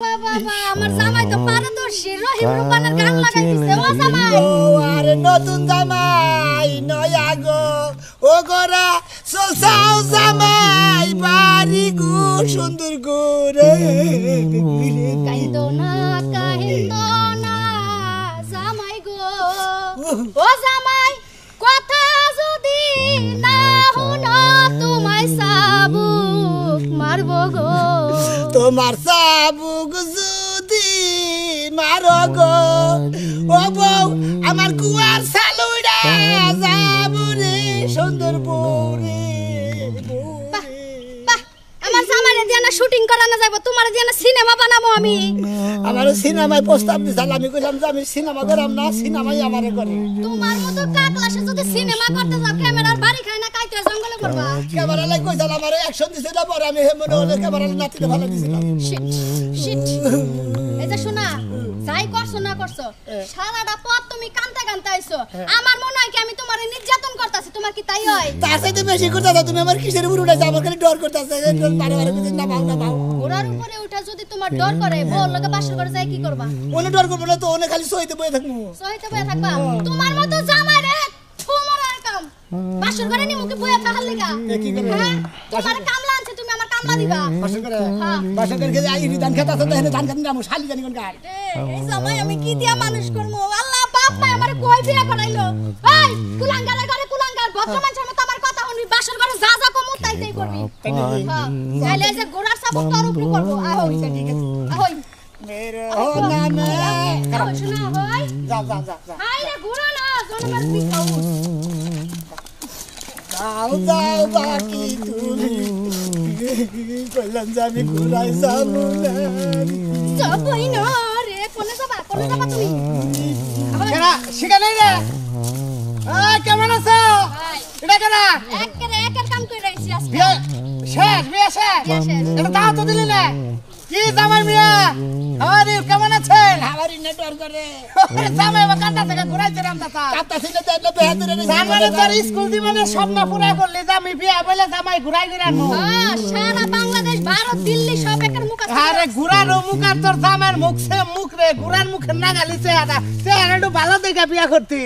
বাবা আমার জামাই তো পারদর্শী রহিম রুবানের গান লাগাই দিছে ও জামাই আরে নতুন জামাই নয়া গো ও গোরা সোসাও জামাই বাড়ি গো সুন্দর গোরে কাইন্দো না জামাই গো ও জামাই কথা যদি না শুনো তোমায় সাবুক মারবো গো তোমার সাবুক যদি মারো গো ও বউ আমার কুয়ার সালুড়া যাবো রে সুন্দর বউরে আমার জামাইরে দিয়া না শুটিং করানো যাইব তোমার দিয়া না সিনেমা বানাবো আমি আমার সিনেমায় প্রস্তাব দিছাল আমি কইলাম যে আমি সিনেমা করাম না সিনেমাই আমারে করে তোমার মতো কাকলাসে যদি সিনেমা করতে যাও ক্যামেরার বাড়ি খায় না কাইতে জঙ্গলে করবা ক্যামেরা লাই কইছাল আমার অ্যাকশন দিছিল পরে আমি মনে হলো ক্যামেরা নাতিতে ভালো দিছিলাম শিট এই যে শোনা যাই করছো না করছো সারাটা পথ তুমি কানতে কানতে আইছো আমার মনে হয় কি আমি তোমারে নির্যাতন করতাছি তোমার কি তাই হয় তার সাথে বেশি করতেছ তুমি আমার কিসের উপর উঠাইছো আমার খালি ডর করতেছে বারে বারে কিছু না ভাও ওরার উপরে উঠা যদি তোমার ডর করে বল লগে বাসর করে যাই কি করবা ওনে ডর করবে না তো ওনে খালি সইতে বই থাকমু সহিতে বইয়া থাকবা তোমার মতো জামাই রে তোমার কাম বাসর করে নি মুখে বইয়া থাকার লাগা কি করে তোমার কামলা আছে তুমি আমার কামলা দিবা বাসর করে বাসর করে গেলে আই ধান খেতা তো দেনে ধান খেতে নামু শালি জানি কোন গার এই জামাই আমি কি দিয়া মানুষ করমু আল্লাহ বাপ মা আমারে কই বিয়া করাইলো এই কুলাঙ্গারে ঘরে কুলাঙ্গার ভদ্র মানুষের মতো আমার কথা শুনবি বাসর করে যা যা কমু তাই তাই করবি তাইলে যে গোড়ার সাবক তোর উপরে করব আহই ঠিক আছে আহই মেরে ও নামে আহই শোনা আহই যা যা যা হাই রে ঘুরো না জনমের পিছাও যাও যাও বাকি তুমি কইলাম যে আমি ঘুরাই যাবো না যাবই না রে কোনে যাবা তুমি কেনা শিখা নাই রে কেমন আছো এটা কেনা একের কাম কই রাইছি আজকে বিয়ে শেষ এটা দাও তো দিলি না কি জামাই মিয়া আরে কেমন আছেন আমারই নেটওয়ার্ক করে জামাই বা কাটা থেকে ঘুরাইতে রাম দাতা কাটা ছিল তো এটা বেহাদুরে জামাই তোর স্কুল জীবনে স্বপ্ন পুরা করলি যে আমি বিয়ে বলে জামাই ঘুরাই করে আনবো সারা বাংলাদেশ ভারত দিল্লি সব একের মুখ আছে আরে ঘুরানো মুখ আর তোর জামার মুখ সে মুখ রে ঘুরার মুখে নাগালি চেহারা একটু ভালো দেখে বিয়া করতি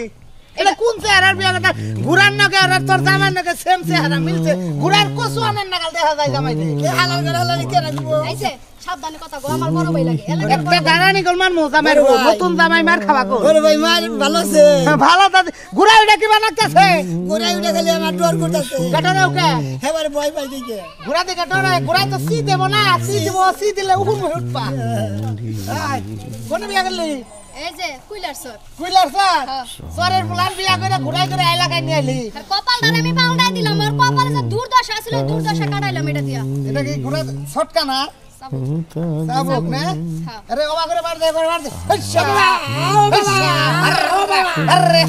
এটা কোন চেহারার বিয়া কথা ঘুরার নাকে আর তোর জামার নাকে সেম চেহারা মিলছে ঘুরার কসু আনের নাগাল দেখা যায় জামাই কে হালাল করে হালাল কে রাখবো আইছে সাবধানে কথা গো আমার বড় ভাই লাগে একটা গারানি গোলমান মো জামাই নতুন জামাই মার খাওয়া কো ওরে ভাই মার ভালো আছে ভালো দাদি ঘুরাই উড়া কি বানাতেছে ঘুরাই উড়া খালি আমার ডর করতেছে কাটারাও কে হেবারে ভয় পাই দিকে ঘুরা দিকে ডরাই ঘুরাই তো সি দেব না সি দিলে উহুন উঠপা কোন বিয়া করলি এই যে কুইলার সর সরের প্লান বিয়া করে ঘুরাই করে এলাকায় নিয়ে আইলি আর কপালটারে আমি পাউন্ডাই দিলাম আর কপালে যে দুর্দশা ছিল দুর্দশা কাটাইলাম এটা দিয়া এটা কি ঘুরা ছটকা না সাবুক না আরে ওবা করে মার দে আরে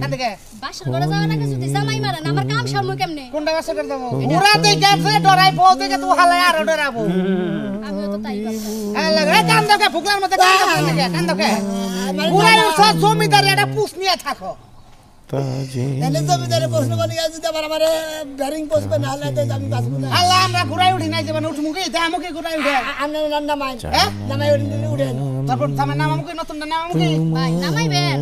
কাটকে বাসর করে যাওয়া নাকি যদি জামাই মারে না আমার কাম সামু কেমনে কোনটা বাসর করে দেব ঘুরা দেই গেছে ডরাই বউ থেকে তুই হালায় আর ডরাবো আমিও তো তাই ভাবছি এই লাগা কান্দকে ফুকলার মতো কান্দকে ঘুরাই সব জমিদার এটা পুষ নিয়ে থাকো তাহলে জমিদারে প্রশ্ন বলি যদি আবার আমারে ব্যারিং পোষবে না হলে তো আমি বাঁচবো না আল্লাহ আমরা ঘুরাই উঠি নাই জীবন উঠমু কি তা আমাকে ঘুরাই উঠে আমরা নামাই নামাই উঠে তারপর থামে নাম আমাকে নতুন নাম আমাকে ভাই নামাইবেন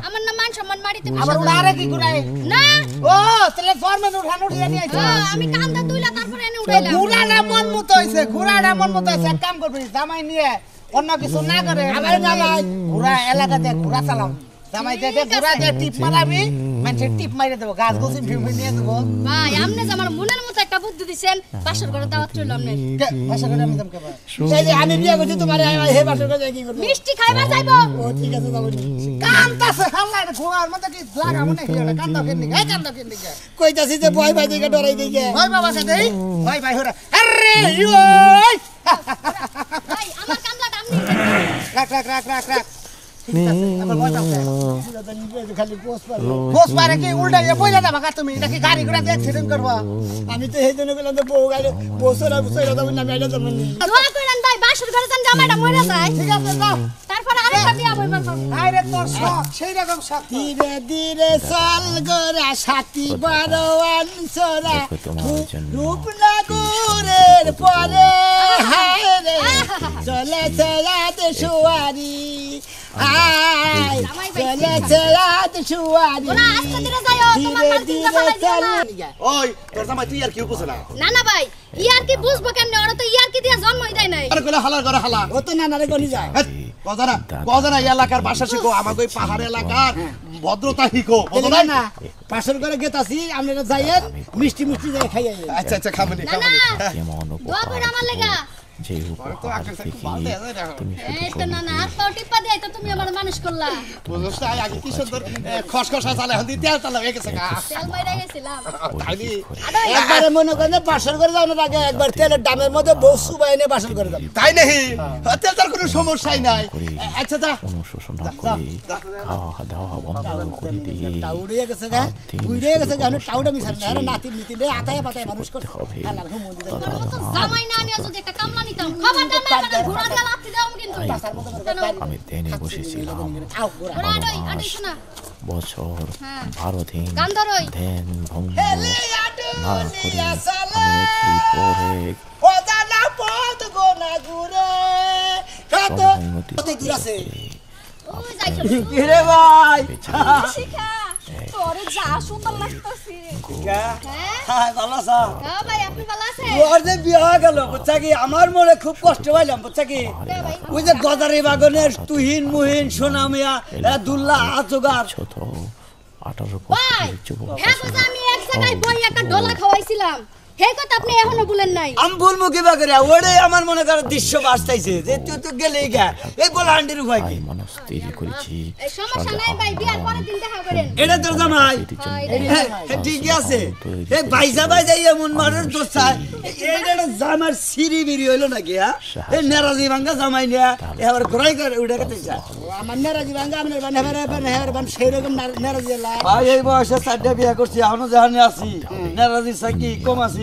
আমার নাম মান সম্মান মারিতে আবার উড়ারে কি ঘুরাই না ও তাহলে ফর্মে উঠান উঠিয়ে নিয়ে আইছো আমি কান্দা তুইলা তারপরে এনে উঠাইলাম ঘুরাটা মন মতো হইছে ঘুরাটা মন মতো হইছে এক কাম করবি জামাই নিয়ে অন্য কিছু না করে আমার নামাই ঘুরা এলাকাতে ঘুরা চালাও জামাই দেখে ঘুরা দিয়ে টিপ মারাবি মানে টিপ মাইরে দেবো গাছ গোছি ভিমে নিয়ে দেবো ভাই আমনে যে আমার মনের মতো একটা বুদ্ধি দিছেন বাসর করে দাওয়াত চললাম না বাসর করে আমি দমকে পাই সেই যে আমি বিয়ে করছি তোমার হে বাসর করে কি করব মিষ্টি খাইবার যাইবো ও ঠিক আছে যাবো কান্তাছে হাল্লা ঘোড়ার মধ্যে কি লাগা মনে কি হলো কান্দা কেন দিকে কান্দা কেন দিকে কইতাছি যে ভয় ভাই দিকে ডরাই দিকে ভয় বাবা সাথে ভয় ভাই হরা আরে ওই ভাই আমার কামলাটা আমনি রাখ পোষ পারে কি উল্টা পয়লা যাবা তুমি নাকি গাড়ি ঘোড়া দিয়ে অ্যাক্সিডেন্ট করবো আমি তো সেই জন্য বললাম তো বউ গাড়ি বসরা বসরা যাবো না মেয়েটা যাবো দোয়া করেন ভাই বাসর করে যান জামাইটা মরে যায় ঠিক আছে যাও তারপরে আরেকটা বিয়া কইবার পারবো আরে তোর শখ সেই রকম শখ ধীরে ধীরে চল গোরা সাথী বারোয়ান সোরা রূপনগরের পরে হায় রে চলেছে রাত শুয়ারি আয় চলেছে রাত শুয়ারি ওরা আস্তে ধীরে যাও তোমার মার্জিনটা ফালাই দিও না ওই তোর জামাই তুই আর কি বুঝছ না না না ভাই ইয়ার কি বুঝবো কেমনে ওরা তো ইয়ার কি দিয়া জন্মই দেয় নাই আরে কইলা হালা করে হালা ও তো নানারে গনি যায় কজনা এলাকার ভাষা শিখো আমাকে ওই পাহাড় এলাকার ভদ্রতা শিখো বুঝো না না না পাশের ঘরে গেতাছি আপনারা যাইয়েন মিষ্টি মিষ্টি যায় খাইয়ে আচ্ছা আচ্ছা খাবনি না না দোয়া করে আমার লাগা যে উপহার দেখি তুমি এই তো না না হাত পাও টিপা দেই তো তুমি আমার মানুষ করলা বুঝছ তাই আগে কি সুন্দর খসখসা চালে হদি তেল তালা হয়ে গেছে গা তেল মাইরা গেছিলাম তাইনি একবারে মনে করেন পাশের ঘরে যাওয়ার আগে একবার তেলের দামের মধ্যে বউ সুবাই এনে বাসন করে যাবে তাই নেই তেল তার কোনো সমস্যাই নাই আচ্ছা যা অনুশোচন না করে খাওয়া দাওয়া বন্ধ করে দিয়ে টাউড়িয়ে গেছে গা উড়িয়ে গেছে গা টাউডা মিশাল না আরে নাতি নীতি রে আতায় পাতায় মানুষ করতে হবে আল্লাহর মন্দির তোর মতো জামাই না নিয়ে যদি একটা কামলা নিতাম খবরদার না মানে ঘোড়া দিয়ে লাথি দাও কিন্তু আমি ধ্যানে বসেছিলাম আও গোরা ঘোড়া আডই আডই শোনা বছর হ্যাঁ। 12 দিন গান ধরোই। ধ্যান ভঙ্গ হেলে না আডুলিয়া করে সালা আমি কি পরে ও জানা পথ গোনা ঘুরে কত কত দূর আছে ওই যাইছো কিরে ভাই শিখা তোরে যা সুন্দর লাগতাছে হ্যাঁ হ্যাঁ ভালো আছো হ্যাঁ ভাই আপনি ভালো আছেন ওর যে বিয়া গেল বুঝছা কি আমার মনে খুব কষ্ট পাইলাম বুঝছা কি কে ভাই ওই যে গদারি বাগানের তুহিন মুহিন সোনামিয়া দুল্লা আজগার ছোট 18 ভাই বছরের যুবক হ্যাঁ বুঝা আমি এক জায়গায় বই একটা ডলা খাওয়াইছিলাম সেই কথা আপনি এখনো বলেন নাই আমি বলবো কিবা করে ওরে আমার মনে করো দৃশ্য বাঁচতাইছে যে তুই তো গেলেই গা এই বল হান্ডির উপায় কি তাই মানুষ তৈরি করেছি এই সমস্যা নাই ভাই বিয়ার পরের দিন দেখা করেন এটা তোর জামাই হ্যাঁ, হ্যাঁ, ঠিকই আছে এই বাইজা বাইজা এমন মারের দোষা এইটা জামার সিঁড়ি বিড়ি হইলো নাকি হ্যাঁ এই নেরাজি ভাঙ্গা জামাই নিয়া এবার ঘুরাই করে উঠে গেছে আমার নেরাজি ভাঙ্গা আপনার বান সেই রকম নেরাজি ভাই এই বয়সে চারটা বিয়া করছি এখনো জাহানে আছি নেরাজি সাকি কম আছি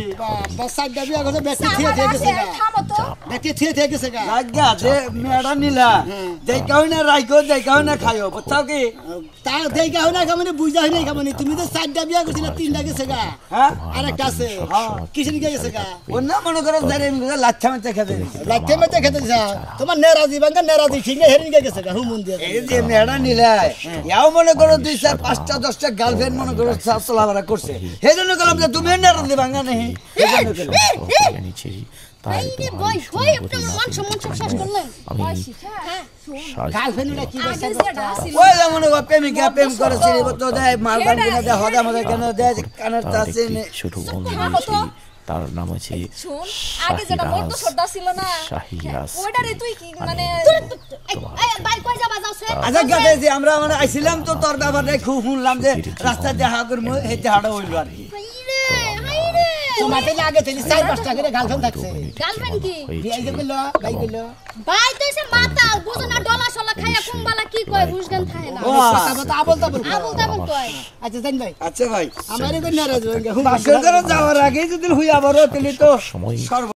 চারটা বিয়া করছে ব্যক্তি থিয়ে থিয়ে গেছে গা থামো তো ব্যক্তি থিয়ে থিয়ে গেছে গা রাজ্ঞা যে মেয়েটা নিলা দেই কাউ না রাইকো দেই কাউ না খাইও বুঝছাও কি তা দেই কাউ না খামানে বুঝা হয় নাই খামানে তুমি তো চারটা বিয়া করছিলে তিনটা গেছে গা হ্যাঁ আরেকটা আছে হ্যাঁ কিসের গেছে গা অন্য মনে করো যারে আমি লাচ্ছা মেতে খেতে লাচ্ছা মেতে খেতে যা তোমার নেরাজি ভাঙ্গা নেরাজি ঠিকই হেরিন গেছে গা হুম মন্দির এই যে মেয়েটা নিলা ইয়াও মনে করো 2 4 5টা 10টা গার্লফ্রেন্ড মনে করো চলাফেরা করছে সেজন্য গেলাম যে তুমি নেরাজি ভাঙ্গা নেই নিচে তাই এই বই কই আপনি আমার মান সম্মান সব শেষ করলেন আমি ভাই শিখা হ্যাঁ গার্লফ্রেন্ডটা কি আগে যেটা ছিল ওই যেমন প্রেমিকা প্রেম করেছে তো দেয় মালবান কিনে দেয় হদা মদা কেন দেয় কানের তা আছে ছোট বন্ধু রয়েছে তার নাম আছে শুন আগে যেটা বড় সর্দার ছিল না শাহিরাজ ওইটারে তুই কি মানে এই ভাই কই যাবা যাওছে আচ্ছা গাতে যে আমরা মানে আইছিলাম তো তোর ব্যাপারে খুব শুনলাম যে রাস্তায় দেখা করবো হেঁটে হাঁটা হইলো আর কি হাইরে হাইরে তোমাতে আগে থেকে 4-5টা করে গার্লফ্রেন্ড থাকছে গার্লফ্রেন্ড কি বিয়ে গেলো গাই গেলো ভাই তো এসে মাথা বুঝো না ডলা সলা খাইয়া কুম্বালা কি কয় বুঝগান থাকে না ও কথা মতো আবল তাবল আবুল তাবুল কয় আচ্ছা জান ভাই আচ্ছা ভাই আমারই নারাজ হয়ে গেল যাওয়ার আগে যদি হুইয়া বড় তাহলে তো সময় সর্ব